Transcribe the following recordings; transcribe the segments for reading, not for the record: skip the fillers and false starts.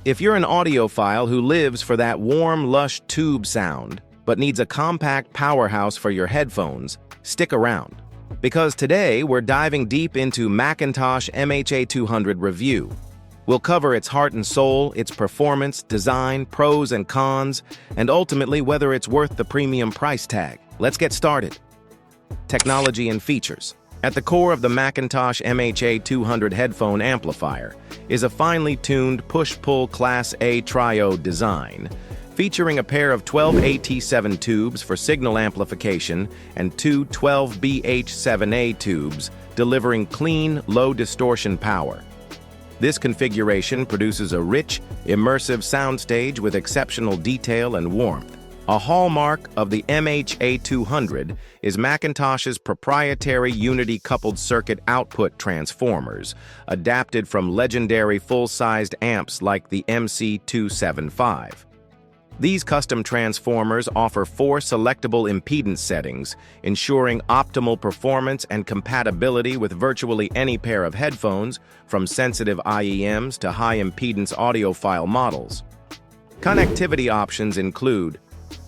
If you're an audiophile who lives for that warm, lush tube sound, but needs a compact powerhouse for your headphones, stick around. Because today, we're diving deep into McIntosh MHA200 review. We'll cover its heart and soul, its performance, design, pros and cons, and ultimately whether it's worth the premium price tag. Let's get started. Technology and features. At the core of the McIntosh MHA200 headphone amplifier is a finely tuned push-pull Class A triode design, featuring a pair of 12 AT7 tubes for signal amplification and two 12 BH7A tubes, delivering clean, low-distortion power. This configuration produces a rich, immersive soundstage with exceptional detail and warmth. A hallmark of the MHA200 is McIntosh's proprietary unity-coupled circuit output transformers, adapted from legendary full-sized amps like the MC275. These custom transformers offer 4 selectable impedance settings, ensuring optimal performance and compatibility with virtually any pair of headphones, from sensitive IEMs to high-impedance audiophile models. Connectivity options include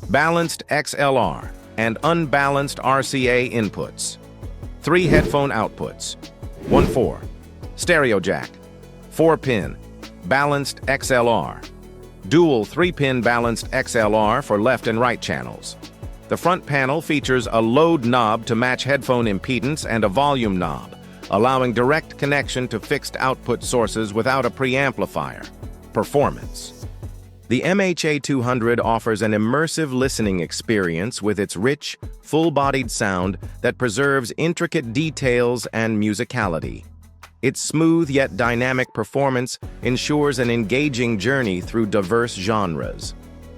balanced XLR and unbalanced RCA inputs, 3 headphone outputs, 1/4, stereo jack, 4-pin, balanced XLR, dual 3-pin balanced XLR for left and right channels. The front panel features a load knob to match headphone impedance and a volume knob, allowing direct connection to fixed output sources without a preamplifier. Performance. The MHA200 offers an immersive listening experience with its rich, full-bodied sound that preserves intricate details and musicality. Its smooth yet dynamic performance ensures an engaging journey through diverse genres.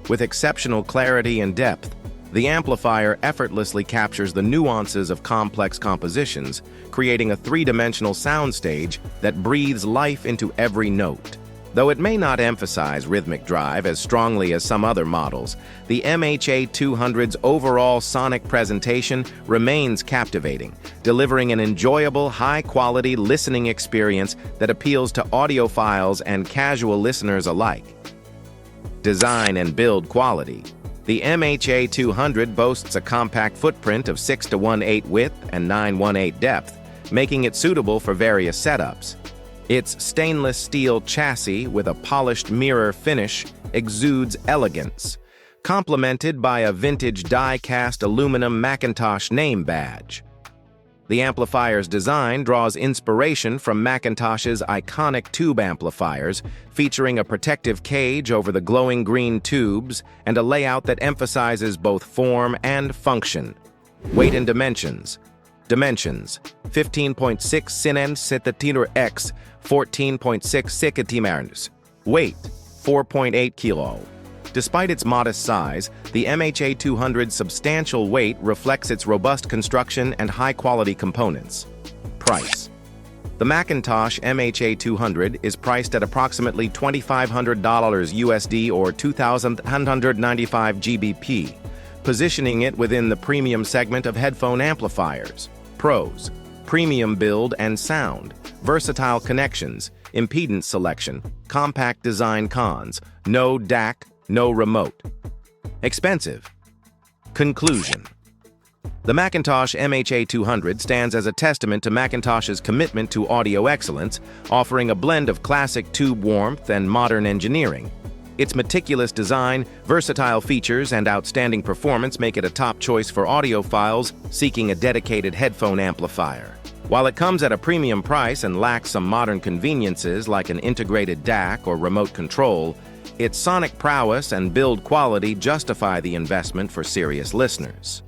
With exceptional clarity and depth, the amplifier effortlessly captures the nuances of complex compositions, creating a 3-dimensional soundstage that breathes life into every note. Though it may not emphasize rhythmic drive as strongly as some other models, the MHA200's overall sonic presentation remains captivating, delivering an enjoyable, high-quality listening experience that appeals to audiophiles and casual listeners alike. Design and build quality. The MHA200 boasts a compact footprint of 6:1/8 width and 9:1/8 depth, making it suitable for various setups. Its stainless steel chassis with a polished mirror finish exudes elegance, complemented by a vintage die-cast aluminum McIntosh name badge. The amplifier's design draws inspiration from McIntosh's iconic tube amplifiers, featuring a protective cage over the glowing green tubes and a layout that emphasizes both form and function. Weight and dimensions. Dimensions: 15.6 cm x 14.6 cm. Weight: 4.8 kg. Despite its modest size, the MHA200's substantial weight reflects its robust construction and high-quality components. Price. The McIntosh MHA200 is priced at approximately $2,500 USD or 2,195 GBP, positioning it within the premium segment of headphone amplifiers. Pros: premium build and sound, versatile connections, impedance selection, compact design. Cons: no DAC, no remote. Expensive. Conclusion. The McIntosh MHA200 stands as a testament to McIntosh's commitment to audio excellence, offering a blend of classic tube warmth and modern engineering. Its meticulous design, versatile features, and outstanding performance make it a top choice for audiophiles seeking a dedicated headphone amplifier. While it comes at a premium price and lacks some modern conveniences like an integrated DAC or remote control, its sonic prowess and build quality justify the investment for serious listeners.